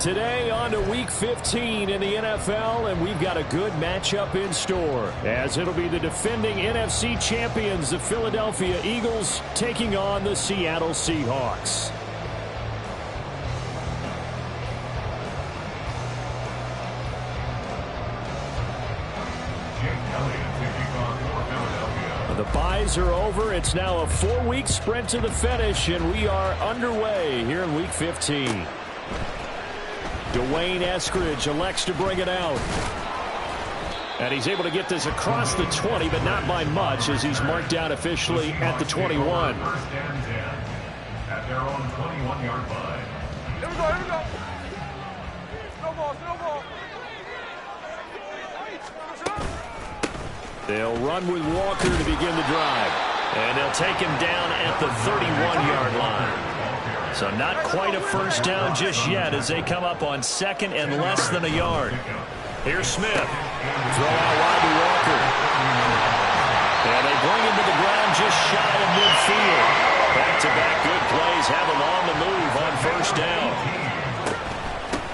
Today on to Week 15 in the NFL, and we've got a good matchup in store, as it'll be the defending NFC champions, the Philadelphia Eagles, taking on the Seattle Seahawks. The byes are over. It's now a 4-week sprint to the finish, and we are underway here in Week 15. Dwayne Eskridge elects to bring it out. And he's able to get this across the 20, but not by much, as he's marked down officially at the 21. First and 10 at their own 21-yard line. Here we go, here we go. No ball, no ball. They'll run with Walker to begin the drive. And they'll take him down at the 31-yard line. So not quite a first down just yet as they come up on second and less than a yard. Here's Smith. Throw out wide to Walker. And they bring him to the ground just shy of midfield. Back-to-back good plays have him on the move on first down.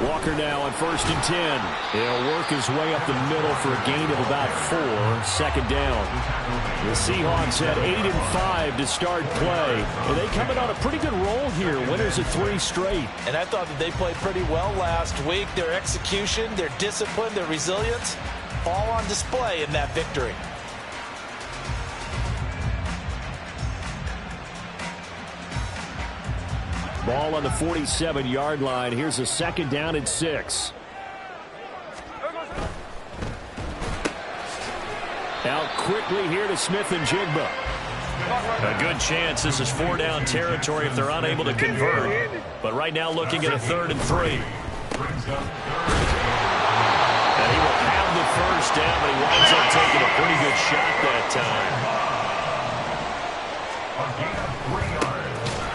Walker now on 1st and 10. He'll work his way up the middle for a gain of about 4. Second down. The Seahawks had 8 and 5 to start play. And they coming on a pretty good roll here. Winners of 3 straight. And I thought that they played pretty well last week. Their execution, their discipline, their resilience, all on display in that victory. Ball on the 47-yard line. Here's a second down and 6. Out quickly here to Smith and Jigba. A good chance this is 4-down territory if they're unable to convert. But right now looking at a 3rd and 3. And he will have the first down, but he winds up taking a pretty good shot that time.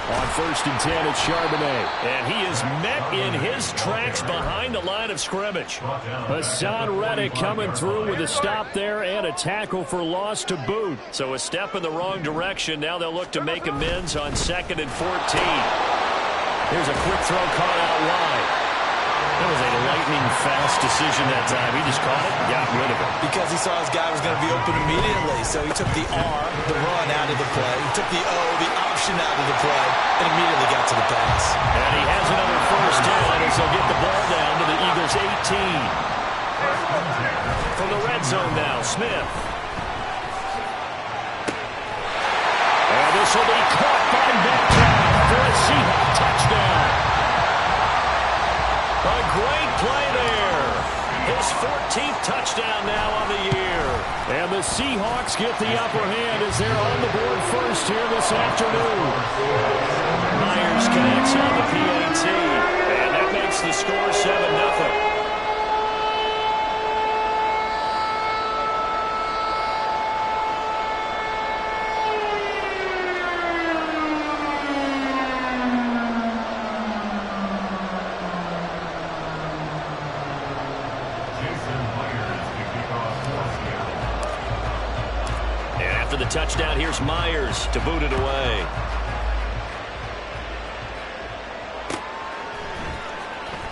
On 1st and 10, it's Charbonnet. And he is met in his tracks behind the line of scrimmage. Hassan Reddick coming through with a stop there and a tackle for loss to boot. So a step in the wrong direction. Now they'll look to make amends on 2nd and 14. Here's a quick throw caught out wide. That was a lightning-fast decision that time. He just caught it and got rid of it. Because he saw his guy was going to be open immediately. So he took the R, the run, out of the play. He took the O, the option out of the play, and immediately got to the pass. And he has another first down as they'll get the ball down to the Eagles' 18. From the red zone now, Smith. And this will be caught by Metcalf for a Seahawk touchdown. A great play there. His 14th touchdown now on the year. And the Seahawks get the upper hand as they're on the board first here this afternoon. Myers connects on the PAT. And that makes the score 7-0. The touchdown, here's Myers to boot it away.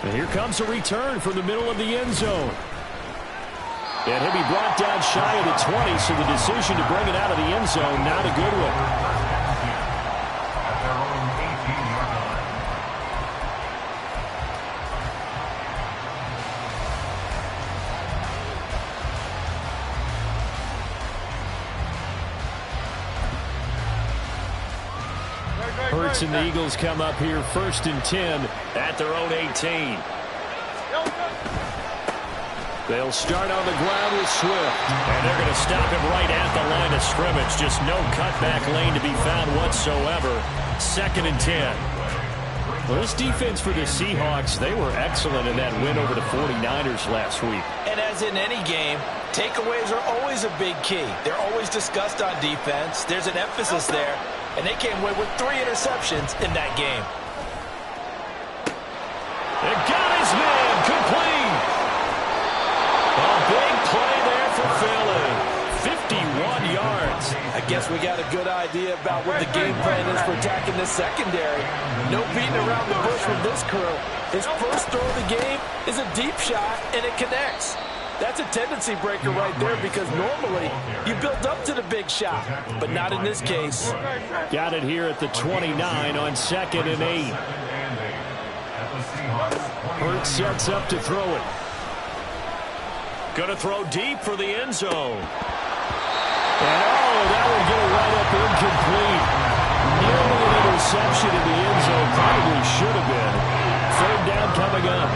And here comes a return from the middle of the end zone. And he'll be brought down shy of the 20, so the decision to bring it out of the end zone, not a good one. Hurts and the Eagles come up here 1st and 10 at their own 18. They'll start on the ground with Swift. And they're going to stop him right at the line of scrimmage. Just no cutback lane to be found whatsoever. 2nd and 10. Well, this defense for the Seahawks, they were excellent in that win over the 49ers last week. And as in any game, takeaways are always a big key. They're always discussed on defense. There's an emphasis there. And they came away with 3 interceptions in that game. They got his man complete. A big play there for Philly. 51 yards. A Guess we got a good idea about what the game plan is for attacking this secondary. No beating around the bush from this crew. His first throw of the game is a deep shot, and it connects. That's a tendency breaker right there because normally you build up to the big shot, but not in this case. Got it here at the 29 on 2nd and 8. Hurts sets up to throw it. Going to throw deep for the end zone. And that would get it right up incomplete. Nearly an interception in the end zone. Probably should have been. 3rd down coming up.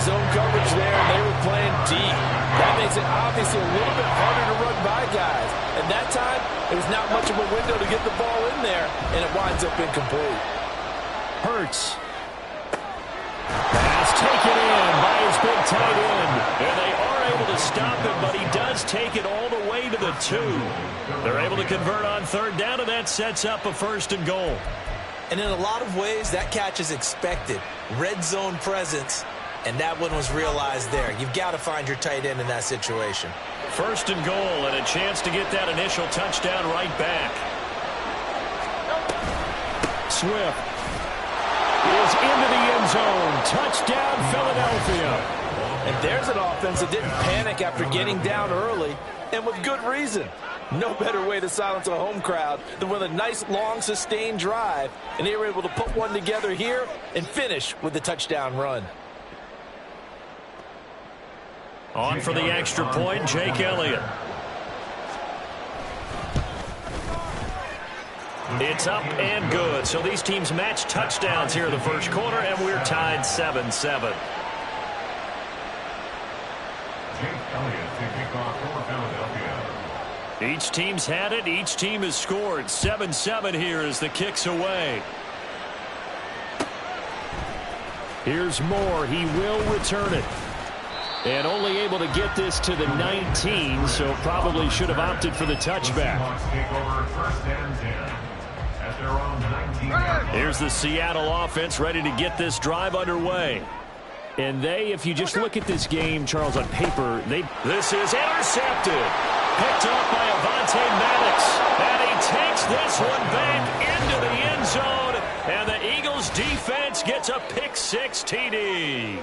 Zone coverage there, and they were playing deep. That makes it obviously a little bit harder to run by guys. And that time, it was not much of a window to get the ball in there, and it winds up incomplete. Hurts. Pass taken in by his big tight end. And they are able to stop him, but he does take it all the way to the 2. They're able to convert on 3rd down, and that sets up a 1st and goal. And in a lot of ways, that catch is expected. Red zone presence. And that one was realized there. You've got to find your tight end in that situation. 1st and goal, and a chance to get that initial touchdown right back. Swift is into the end zone. Touchdown, Philadelphia. And there's an offense that didn't panic after getting down early, and with good reason. No better way to silence a home crowd than with a nice, long, sustained drive. And they were able to put one together here and finish with the touchdown run. On for the extra point, Jake Elliott. It's up and good. So these teams match touchdowns here in the 1st quarter, and we're tied 7-7. Each team's had it. Each team has scored. 7-7 here as the kick's away. Here's Moore. He will return it. And only able to get this to the 19, so probably should have opted for the touchback. Here's the Seattle offense ready to get this drive underway. And if you just look at this game, Charles, on paper, this is intercepted. Picked up by Avonte Maddox. And he takes this one back into the end zone. And the Eagles defense gets a pick-6 TD.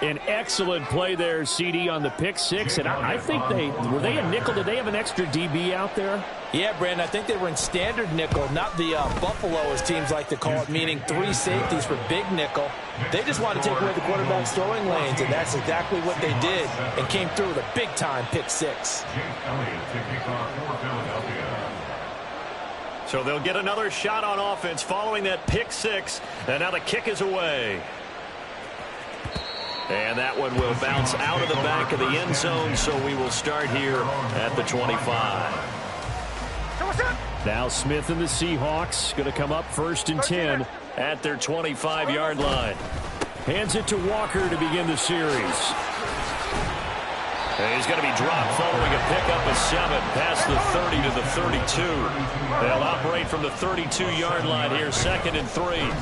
An excellent play there, CD, on the pick-6. And I think were they a nickel? Did they have an extra DB out there? Yeah, Brandon, I think they were in standard nickel, not the Buffalo, as teams like to call it, meaning 3 safeties for big nickel. They just wanted to take away the quarterback's throwing lanes, and that's exactly what they did, and came through with a big-time pick-6. So they'll get another shot on offense following that pick-6, and now the kick is away. And that one will bounce out of the back of the end zone, so we will start here at the 25. Now Smith and the Seahawks going to come up 1st and 10 at their 25-yard line. Hands it to Walker to begin the series. And he's going to be dropped following a pickup of 7 past the 30 to the 32. They'll operate from the 32-yard line here, 2nd and 3.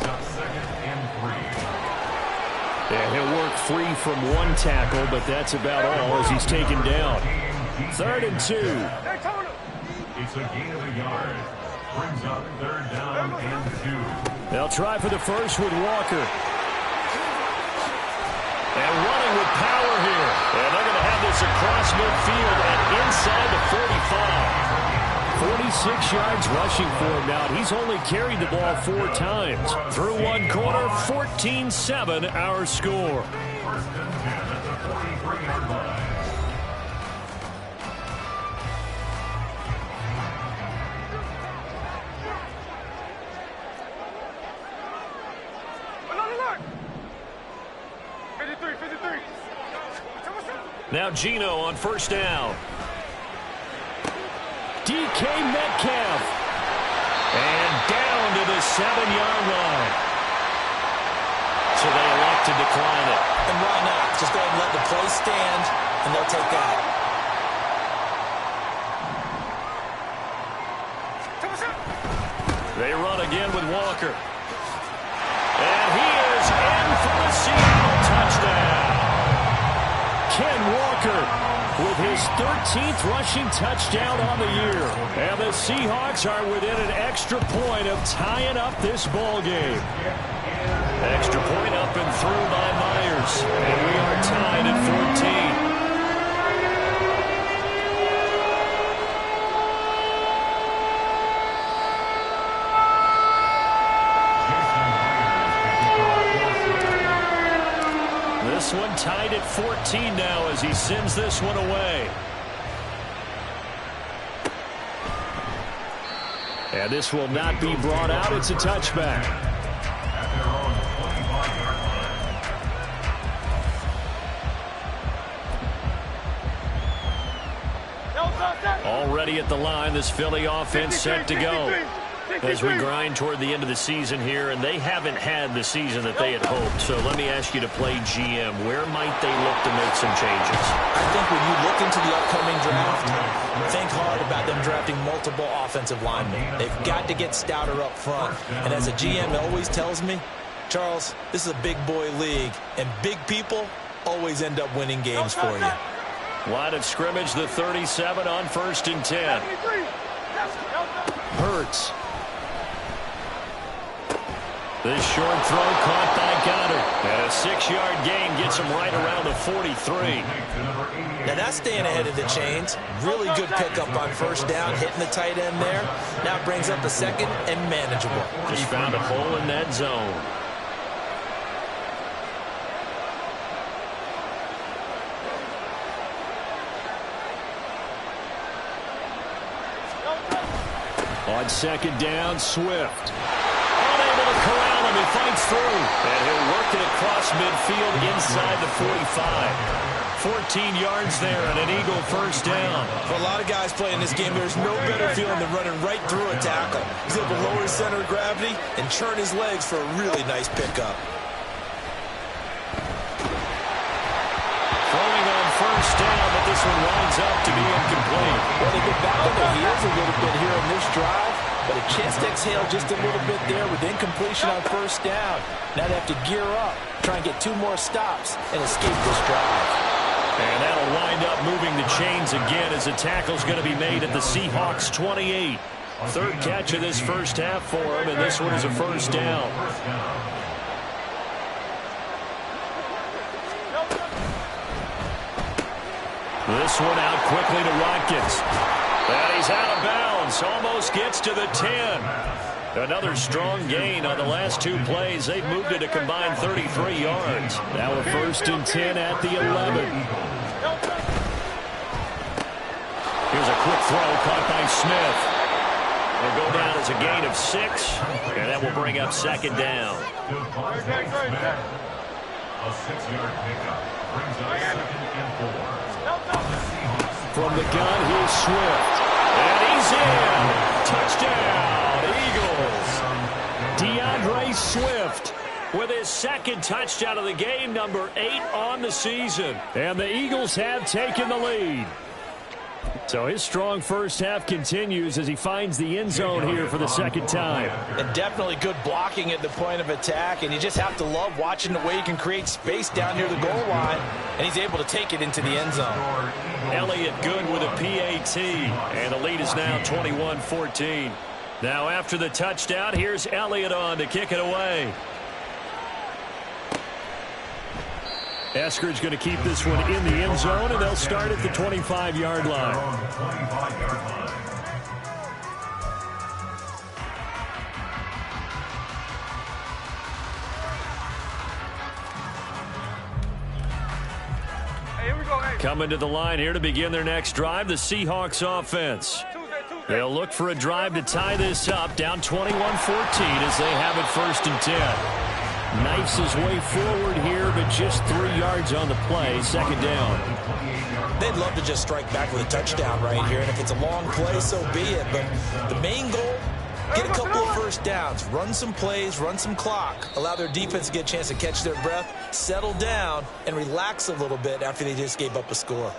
And he'll work free from one tackle, but that's about all as he's taken down. 3rd and 2. It's a gain of a yard. Brings up 3rd down and 2. They'll try for the first with Walker. And running with power here. And they're going to have this across midfield and inside the 45. 46 yards rushing for him now. He's only carried the ball 4 times. Through one quarter, 14-7 our score. Now Geno on 1st down. DK Metcalf. And down to the 7-yard line. So they elect to decline it. And why not? Just go ahead and let the play stand, and they'll take that. They run again with Walker. And he is in for the Seattle touchdown. Ken Walker Walker with his 13th rushing touchdown on the year. And the Seahawks are within an extra point of tying up this ball game. Extra point up and through by Myers. And we are tied at 14. This one tied at 14 now as he sends this one away. And this will not be brought out. It's a touchback. Already at the line, this Philly offense set to go. As we grind toward the end of the season here, and they haven't had the season that they had hoped. So let me ask you to play GM. Where might they look to make some changes? I think when you look into the upcoming draft, think hard about them drafting multiple offensive linemen. They've got to get stouter up front. And as a GM always tells me, Charles, this is a big boy league, and big people always end up winning games for you. Line of scrimmage, the 37 on 1st and 10. Hurts. This short throw caught by Goddard. And a 6-yard gain gets him right around the 43. Now that's staying ahead of the chains. Really good pickup on 1st down, hitting the tight end there. Now it brings up a 2nd and manageable. Just found a hole in that zone. On 2nd down, Swift. Unable to corral him. He fights through. And he'll work it across midfield inside the 45. 14 yards there and an Eagle 1st down. For a lot of guys playing this game, there's no better feeling than running right through a tackle. He's able to lower his center of gravity and churn his legs for a really nice pickup. Throwing on 1st down, but this one winds up to be incomplete. Well, they get back on their heels a little bit here in this drive, but a chance to exhale just a little bit there with incompletion on 1st down. Now they have to gear up, try and get 2 more stops, and escape this drive. And that'll wind up moving the chains again as the tackle's going to be made at the Seahawks 28. 3rd catch of this 1st half for him, and this one is a 1st down. This one out quickly to Watkins. And he's out of bounds. Almost gets to the 10. Another strong gain on the last 2 plays. They've moved it a combined 33 yards. Now a 1st and 10 at the 11. Here's a quick throw caught by Smith. It'll go down as a gain of 6. And that will bring up 2nd down. A 6-yard pickup brings up 2nd and 4. From the gun, here's Swift. And he's in. Touchdown, Eagles. DeAndre Swift with his 2nd touchdown of the game, number 8 on the season. And the Eagles have taken the lead. So his strong 1st half continues as he finds the end zone here for the 2nd time. And definitely good blocking at the point of attack, and you just have to love watching the way he can create space down near the goal line, and he's able to take it into the end zone. Elliott good with a PAT, and the lead is now 21-14. Now after the touchdown, here's Elliott on to kick it away. Eskridge going to keep this one in the end zone, and they'll start at the 25-yard line. Hey, here we go. Hey. Coming to the line here to begin their next drive, the Seahawks offense. They'll look for a drive to tie this up, down 21-14 as they have it 1st and 10. Knifes his way forward here, but just 3 yards on the play. 2nd down. They'd love to just strike back with a touchdown right here, and if it's a long play, so be it. But the main goal, get a couple of 1st downs, run some plays, run some clock, allow their defense to get a chance to catch their breath, settle down, and relax a little bit after they just gave up a score.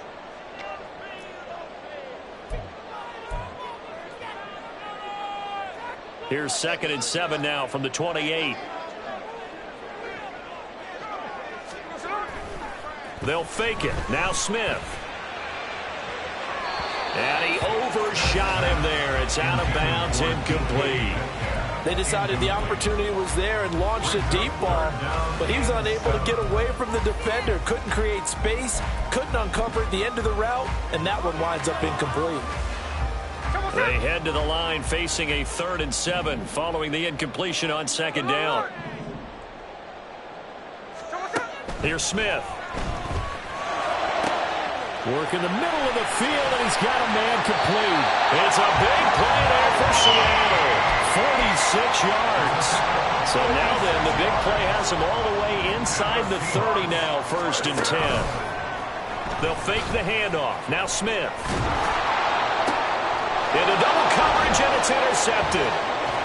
Here's 2nd and 7 now from the 28. They'll fake it. Now Smith. And he overshot him there. It's out of bounds, incomplete. They decided the opportunity was there and launched a deep ball, but he was unable to get away from the defender. Couldn't create space, couldn't uncover at the end of the route, and that one winds up incomplete. They head to the line facing a 3rd and 7 following the incompletion on 2nd down. Here's Smith. Work in the middle of the field, and he's got a man complete. It's a big play there for Seattle. 46 yards. So now then, the big play has him all the way inside the 30 now, 1st and 10. They'll fake the handoff. Now Smith. Into double coverage, and it's intercepted.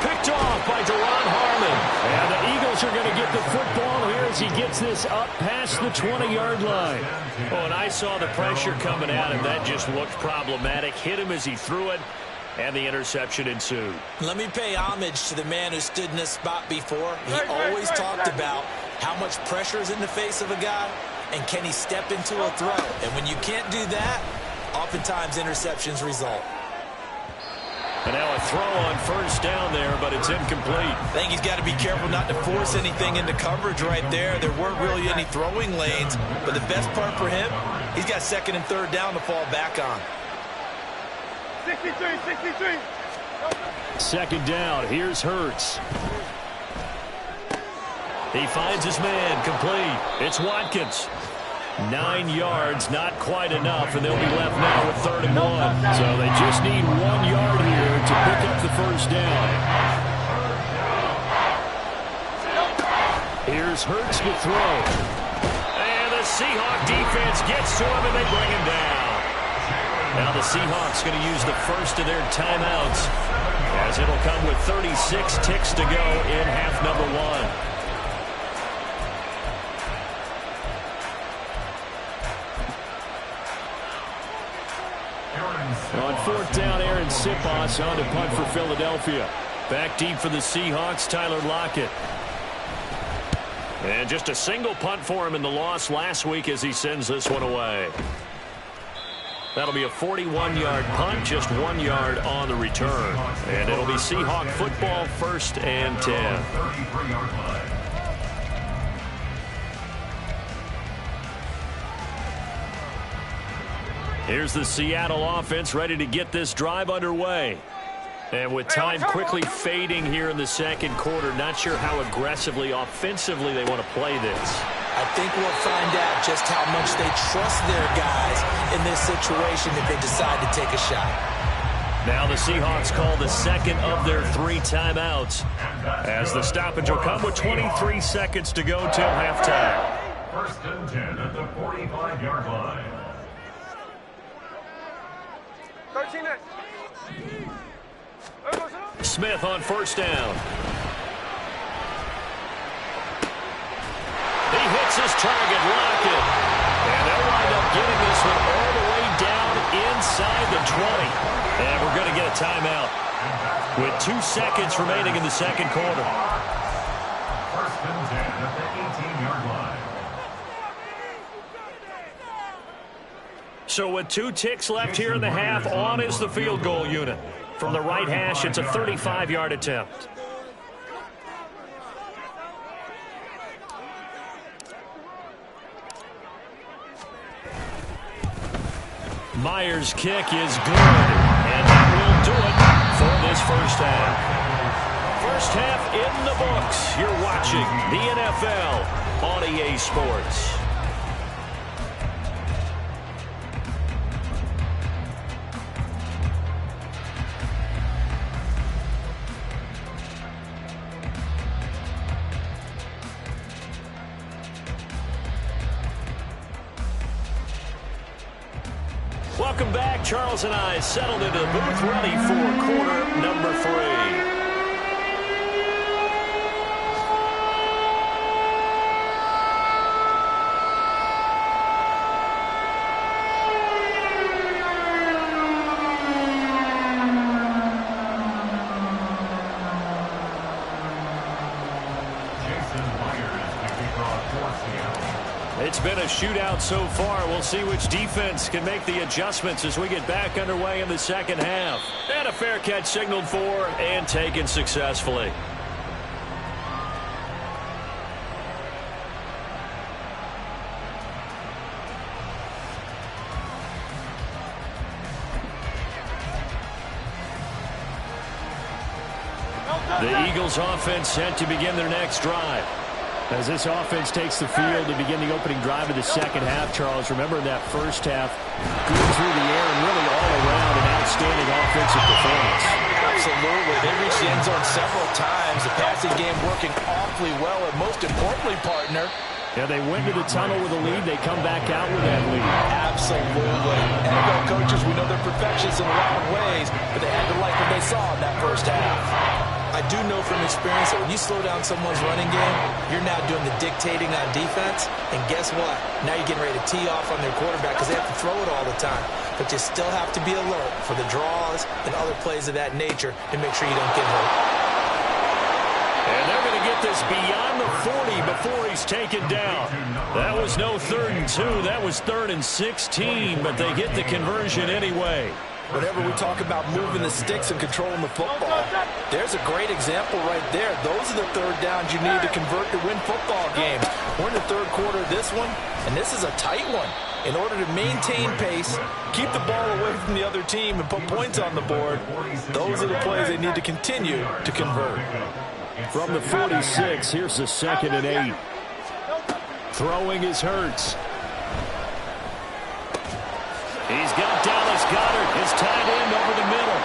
Picked off by Deron Harmon. And the Eagles are going to get the football here as he gets this up past the 20-yard line. Oh, and I saw the pressure coming at him. That just looked problematic. Hit him as he threw it, and the interception ensued. Let me pay homage to the man who stood in this spot before. He always talked about how much pressure is in the face of a guy, and can he step into a throw. And when you can't do that, oftentimes interceptions result. And now a throw on 1st down there, but it's incomplete. I think he's got to be careful not to force anything into coverage right there. There weren't really any throwing lanes, but the best part for him, he's got 2nd and 3rd down to fall back on. 63. 2nd down. Here's Hurts. He finds his man complete. It's Watkins. 9 yards, not quite enough, and they'll be left now with 3rd and 1. So they just need 1 yard here to pick up the 1st down. Here's Hurts to throw. And the Seahawk defense gets to him, and they bring him down. Now the Seahawks going to use the first of their timeouts, as it'll come with 36 ticks to go in half number 1. On 4th down, Aaron Sipos on to punt for Philadelphia. Back deep for the Seahawks, Tyler Lockett. And just a single punt for him in the loss last week as he sends this one away. That'll be a 41-yard punt, just 1 yard on the return. And it'll be Seahawk football, 1st and 10. 33-yard line. Here's the Seattle offense ready to get this drive underway. And with time quickly fading here in the 2nd quarter, not sure how aggressively, offensively they want to play this. I think we'll find out just how much they trust their guys in this situation if they decide to take a shot. Now the Seahawks call the 2nd of their 3 timeouts, as the stoppage will come with 23 seconds to go till halftime. 1st and 10 at the 45-yard line. 13 next. Smith on 1st down. He hits his target, Lockett. And they'll wind up getting this one all the way down inside the 20. And we're going to get a timeout with 2 seconds remaining in the 2nd quarter. 1st and 10 at the 18-yard line. So with 2 ticks left here in the half, on is the field goal unit. From the right hash, it's a 35-yard attempt. Myers' kick is good, and that will do it for this 1st half. 1st half in the books. You're watching the NFL on EA Sports. Welcome back. Charles and I settled into the booth, ready for quarter number 3. It's been a shootout so far. We'll see which defense can make the adjustments as we get back underway in the second half. And a fair catch signaled for and taken successfully. The Eagles offense set to begin their next drive. As this offense takes the field to begin the opening drive of the second half, Charles, remember in that first half, good through the air and really all around an outstanding offensive performance. Absolutely. They reached the end zone several times. The passing game working awfully well, and most importantly, partner, yeah, they went to the tunnel with a lead. They come back out with that lead. Absolutely. NFL coaches, we know they're perfectionists in a lot of ways, but they had to like what they saw in that first half. I do know from experience that when you slow down someone's running game, you're now doing the dictating on defense. And guess what? Now you're getting ready to tee off on their quarterback because they have to throw it all the time. But you still have to be alert for the draws and other plays of that nature to make sure you don't get hurt. And they're going to get this beyond the 40 before he's taken down. That was no 3rd and 2. That was 3rd and 16, but they get the conversion anyway. Whenever we talk about moving the sticks and controlling the football, there's a great example right there. Those are the third downs you need to convert to win football games. We're in the third quarter of this one, and this is a tight one. In order to maintain pace, keep the ball away from the other team, and put points on the board, those are the plays they need to continue to convert. From the 46, here's the 2nd and 8. Throwing is Hurts. He's got Dallas Goedert, his tight end, over the middle.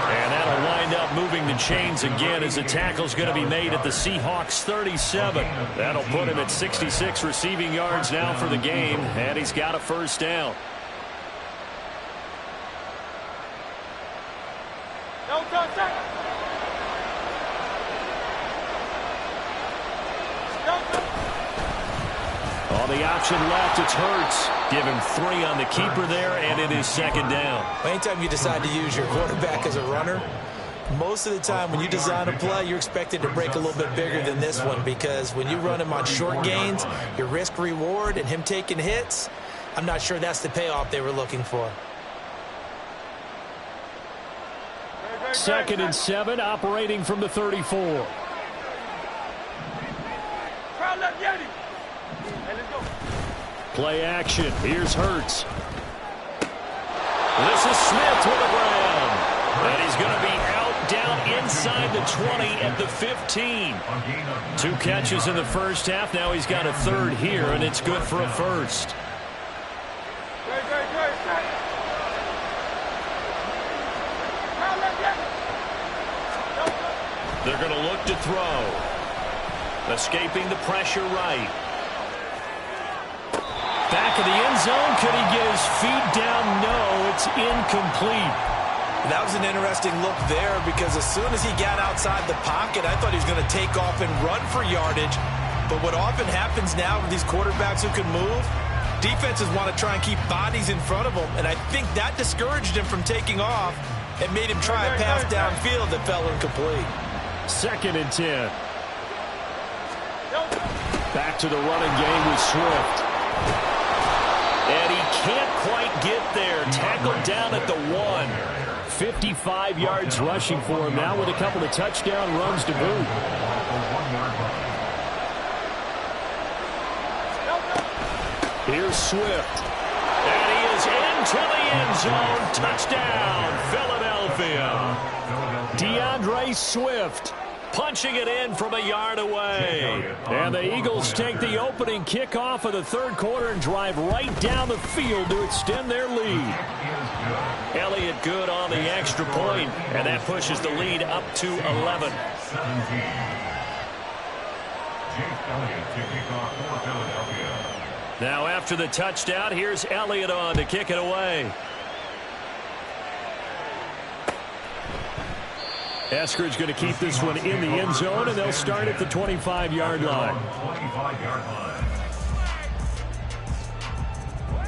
And that'll wind up moving the chains again as the tackle's going to be made at the Seahawks 37. That'll put him at 66 receiving yards now for the game, and he's got a first down. On the option left, it's Hurts. Give him 3 on the keeper there, and it is 2nd down. Anytime you decide to use your quarterback as a runner, most of the time when you design a play, you're expected to break a little bit bigger than this one, because when you run him on short gains, your risk-reward and him taking hits, I'm not sure that's the payoff they were looking for. 2nd and 7, operating from the 34. Play action. Here's Hurts. This is Smith with the ground. And he's going to be out down inside the 20 at the 15. 2 catches in the first half. Now he's got a 3rd here, and it's good for a first. They're going to look to throw. Escaping the pressure right. Back of the end zone. Could he get his feet down? No, it's incomplete. That was an interesting look there, because as soon as he got outside the pocket, I thought he was going to take off and run for yardage. But what often happens now with these quarterbacks who can move, defenses want to try and keep bodies in front of them, and I think that discouraged him from taking off and made him try a pass downfield that fell incomplete. 2nd and 10. Back to the running game with Swift. And he can't quite get there. Tackled down at the 1. 55 yards rushing for him now with a couple of touchdown runs to boot. Here's Swift. And he is into the end zone. Touchdown, Philadelphia. DeAndre Swift punching it in from a yard away. And the Eagles take the opening kickoff of the 3rd quarter and drive right down the field to extend their lead. Elliott good on the extra point, and that pushes the lead up to 11. Now after the touchdown, here's Elliott on to kick it away. Eskridge going to keep this one in the end zone, and they'll start at the 25-yard line.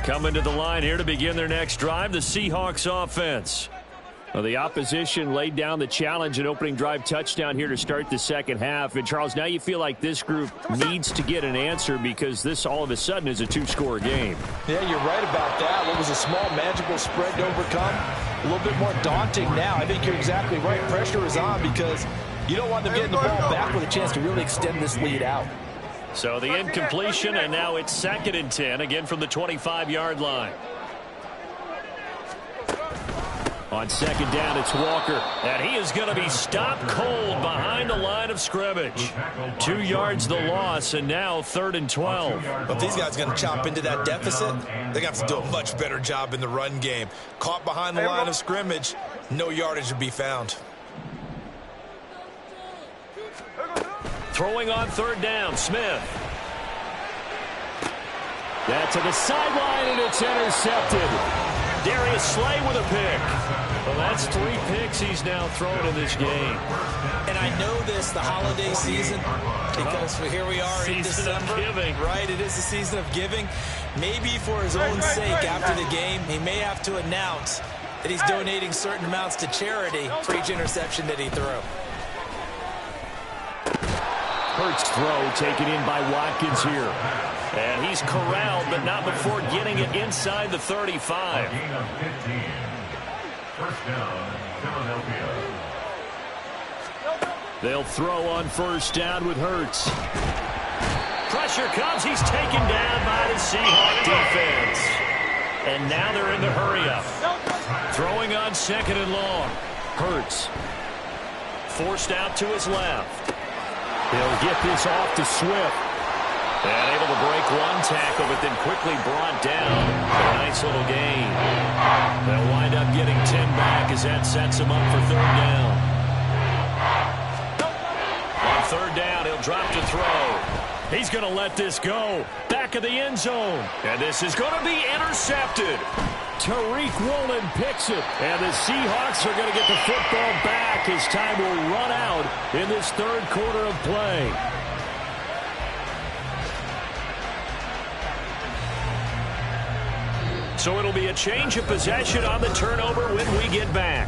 Coming to the line here to begin their next drive, the Seahawks offense. Well, the opposition laid down the challenge and opening drive touchdown here to start the second half. And, Charles, now you feel like this group needs to get an answer because this all of a sudden is a two-score game. Yeah, you're right about that. What was a small, manageable spread to overcome, a little bit more daunting now. I think you're exactly right. Pressure is on because you don't want them getting the ball back with a chance to really extend this lead out. So the incompletion, and now it's 2nd and 10, again from the 25-yard line. On 2nd down, it's Walker. And he is going to be stopped cold behind the line of scrimmage. 2 yards the loss, and now 3rd and 12. But if these guys are going to chop into that deficit, they're going to have to do a much better job in the run game. Caught behind the line of scrimmage, no yardage to be found. Throwing on 3rd down, Smith. That's to the sideline, and it's intercepted. Darius Slay with a pick. Well, that's 3 picks he's now thrown in this game. And I know this, the holiday season, because here we are in December. Of giving. Right, it is the season of giving. Maybe for his own sake after the game, he may have to announce that he's donating certain amounts to charity for each interception that he threw. Hurts throw taken in by Watkins here. And he's corralled, but not before getting it inside the 35. Gain of 15. First down, Philadelphia. They'll throw on 1st down with Hurts. Pressure comes. He's taken down by the Seahawk defense. And now they're in the hurry-up. Throwing on 2nd and long. Hurts. Forced out to his left. They'll get this off to Swift. And able to break 1 tackle, but then quickly brought down. A nice little gain. They'll wind up getting 10 back as that sets him up for 3rd down. On 3rd down, he'll drop to throw. He's going to let this go. Back of the end zone. And this is going to be intercepted. Tariq Woolen picks it. And the Seahawks are going to get the football back as time will run out in this 3rd quarter of play. So it'll be a change of possession on the turnover when we get back.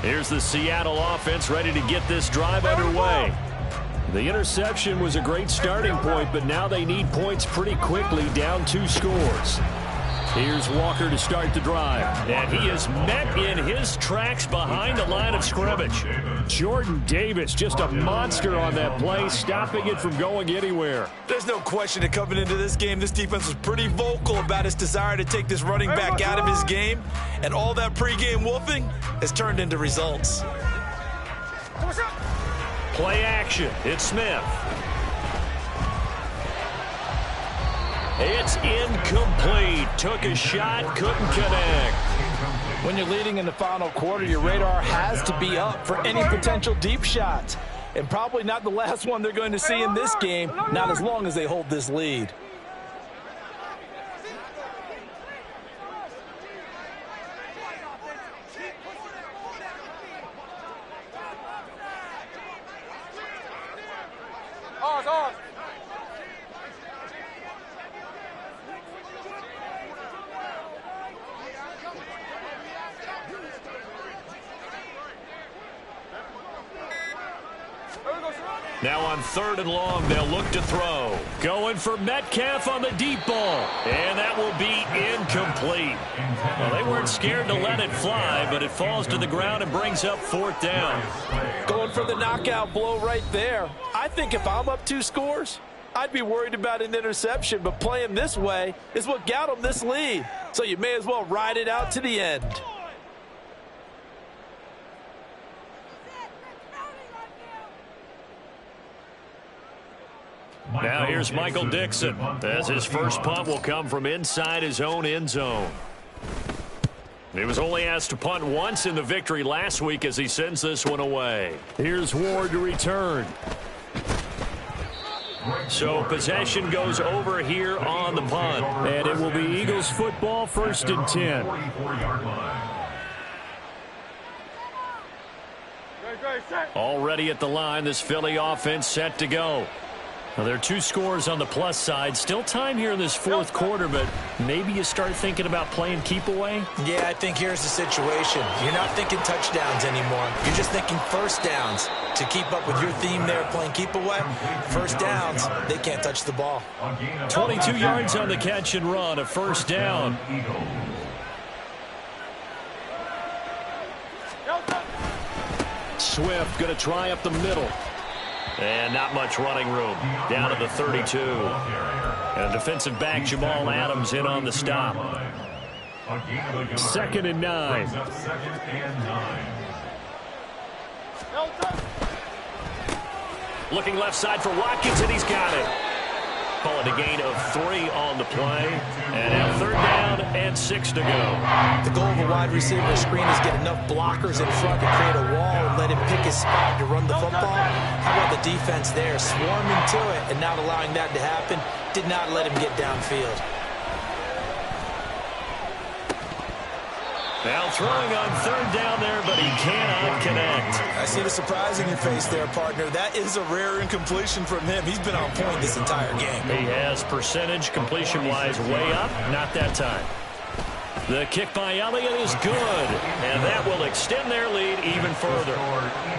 Here's the Seattle offense ready to get this drive underway. The interception was a great starting point, but now they need points pretty quickly, down 2 scores. Here's Walker to start the drive. And he is met in his tracks behind the line of scrimmage. Jordan Davis, just a monster on that play, stopping it from going anywhere. There's no question that coming into this game, this defense was pretty vocal about its desire to take this running back out of his game. And all that pregame wolfing has turned into results. Play action. It's Smith. It's incomplete. Took a shot, couldn't connect. When you're leading in the final quarter, your radar has to be up for any potential deep shots. And probably not the last one they're going to see in this game, not as long as they hold this lead. Now on 3rd and long, they'll look to throw. Going for Metcalf on the deep ball. And that will be incomplete. Well, they weren't scared to let it fly, but it falls to the ground and brings up 4th down. Going for the knockout blow right there. I think if I'm up 2 scores, I'd be worried about an interception, but playing this way is what got them this lead. So you may as well ride it out to the end. Now here's Michael Dixon, as his first punt will come from inside his own end zone. He was only asked to punt once in the victory last week as he sends this one away. Here's Ward to return. So possession goes over here on the punt. And it will be Eagles football, 1st and 10. 44-yard line. Already at the line, this Philly offense set to go. Well, there are 2 scores on the plus side. Still time here in this 4th quarter, but maybe you start thinking about playing keep away? Yeah, I think here's the situation. You're not thinking touchdowns anymore. You're just thinking first downs. To keep up with your theme there, playing keep away, first downs, they can't touch the ball. 22 yards on the catch and run, a first down. Swift going to try up the middle. And not much running room. Down to the 32. And defensive back Jamal Adams in on the stop. 2nd and 9. Looking left side for Watkins, and he's got it. Call it a gain of 3 on the play. And now 3rd down and 6 to go. The goal of a wide receiver screen is get enough blockers in front to create a wall and let him pick his spot to run the football. How about the defense there, swarming to it and not allowing that to happen? Did not let him get downfield. Now throwing on 3rd down there, but he cannot connect. I see the surprise in your face there, partner. That is a rare incompletion from him. He's been on point this entire game. He has percentage completion-wise way up. Not that time. The kick by Elliott is good, and that will extend their lead even further.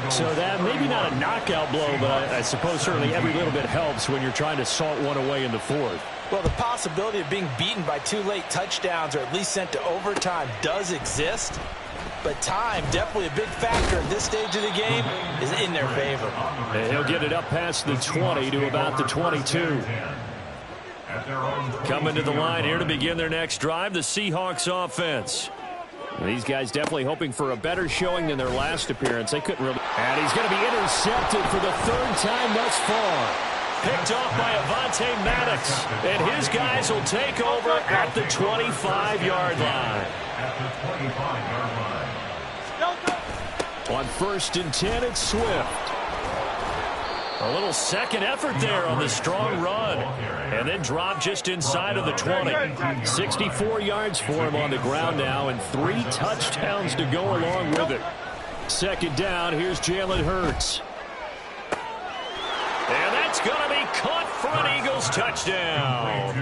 So that maybe not a knockout blow, but I suppose certainly every little bit helps when you're trying to salt one away in the 4th. Well, the possibility of being beaten by 2 late touchdowns or at least sent to overtime does exist. But time, definitely a big factor at this stage of the game, is in their favor. And he'll get it up past the 20 to about the 22. Coming to the line here to begin their next drive, the Seahawks offense. These guys definitely hoping for a better showing than their last appearance. They couldn't really. And he's going to be intercepted for the 3rd time thus far. Picked off by Avonte Maddox. And his guys will take over at the 25-yard line. On 1st and 10, it's Swift. A little second effort there on the strong run. And then drop just inside of the 20. 64 yards for him on the ground now and 3 touchdowns to go along with it. 2nd down, here's Jalen Hurts. And that's going to be caught for an Eagles touchdown.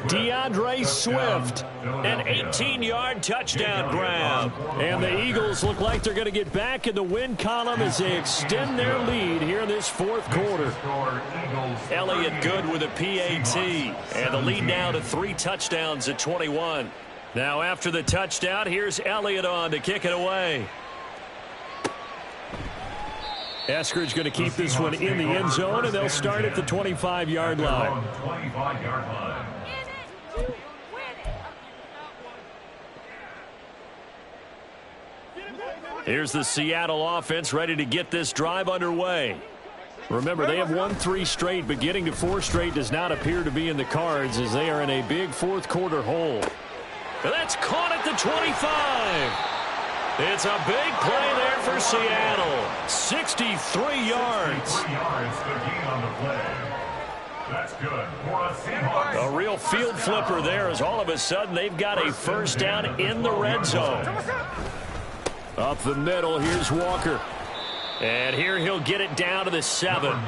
DeAndre Swift, an 18-yard touchdown grab. And the Eagles look like they're going to get back in the win column as they extend their lead here in this 4th quarter. Elliott good with a PAT. And the lead now to 3 touchdowns at 21. Now after the touchdown, here's Elliott on to kick it away. Eskridge going to keep this one in the end zone, and they'll start at the 25-yard line. Here's the Seattle offense ready to get this drive underway. Remember, they have won 3 straight, but getting to 4 straight does not appear to be in the cards as they are in a big 4th quarter hole. And that's caught at the 25. It's a big play there for Seattle. 63 yards. That's good for a Seahawks. A real field flipper there as all of a sudden they've got a first down in the red zone. Up the middle, here's Walker. And here he'll get it down to the 7.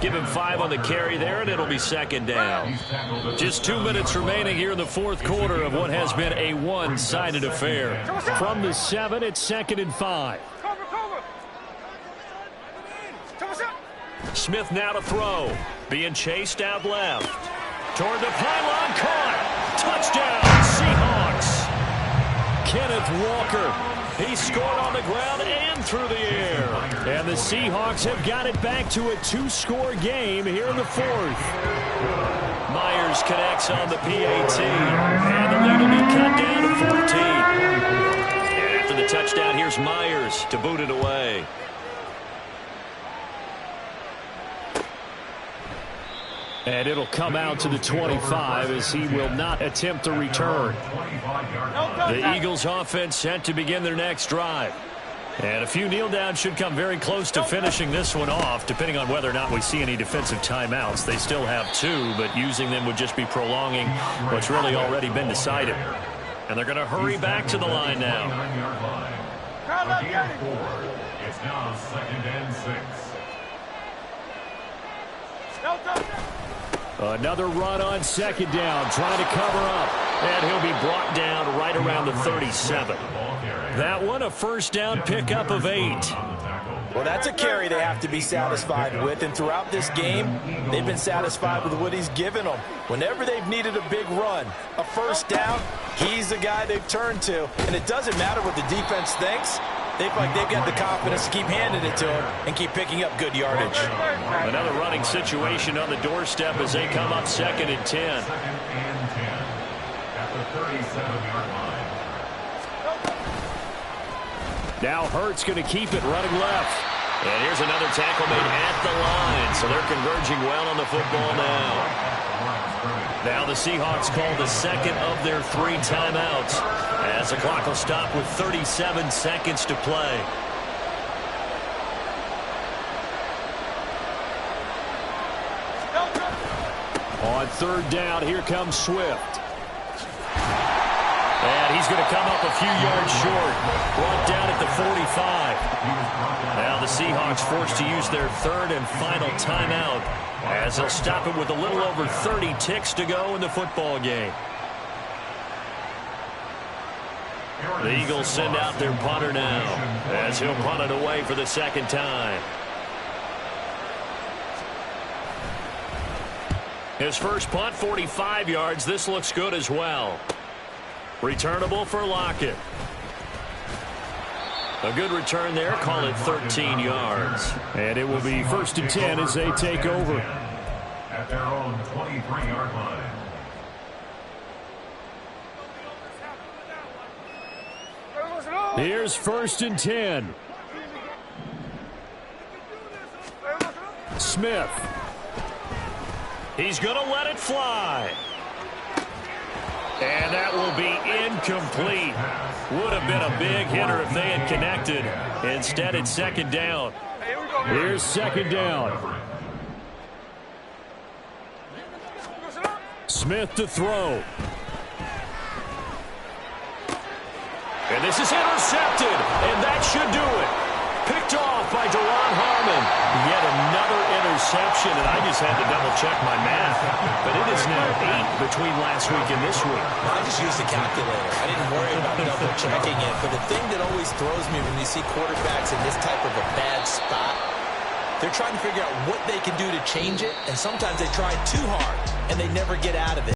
Give him 5 on the carry there, and it'll be 2nd down. Just 2 minutes remaining here in the 4th quarter of what has been a one-sided affair. From the 7, it's 2nd and 5. Smith now to throw. Being chased out left. Toward the pylon, caught. Touchdown, Seahawks. Kenneth Walker. He scored on the ground and through the air. And the Seahawks have got it back to a 2-score game here in the 4th. Myers connects on the PAT. And the lead will be cut down to 14. And after the touchdown, here's Myers to boot it away. And it'll come out to the 25 as he will not attempt to return. The Eagles offense set to begin their next drive. And a few kneel downs should come very close to finishing this one off, depending on whether or not we see any defensive timeouts. They still have 2, but using them would just be prolonging what's really already been decided. And they're going to hurry back to the line now. Again, 4. It's now 2nd and 6. Another run on 2nd down, trying to cover up. And he'll be brought down right around the 37. That one, a first down pickup of 8. Well, that's a carry they have to be satisfied with, and throughout this game, they've been satisfied with what he's given them. Whenever they've needed a big run, a first down, he's the guy they've turned to. And it doesn't matter what the defense thinks. They feel like they've got the confidence to keep handing it to him and keep picking up good yardage. Another running situation on the doorstep as they come up 2nd and 10. 2nd and 10 at the 37-yard line. Now Hurts going to keep it running left. And here's another tackle made at the line. So they're converging well on the football now. Now the Seahawks call the 2nd of their 3 timeouts, as the clock will stop with 37 seconds to play. On 3rd down, here comes Swift. And he's going to come up a few yards short, brought down at the 45. Now the Seahawks forced to use their 3rd and final timeout, as they'll stop it with a little over 30 ticks to go in the football game. The Eagles send out their punter now, as he'll punt it away for the 2nd time. His first punt, 45 yards. This looks good as well. Returnable for Lockett. A good return there. Call it 13 yards. And it will be 1st and 10 as they take over. At their own 23-yard line. Here's 1st and 10. Smith. He's going to let it fly. And that will be incomplete. Would have been a big hitter if they had connected. Instead, it's 2nd down. Here's 2nd down. Smith to throw. And this is intercepted. And that should do it. Picked off by Deron Harmon. Yet another interception, and I just had to double-check my math. But it is now 8 between last week and this week. I just used a calculator. I didn't worry about double-checking it. But the thing that always throws me when you see quarterbacks in this type of a bad spot, they're trying to figure out what they can do to change it, and sometimes they try too hard, and they never get out of it.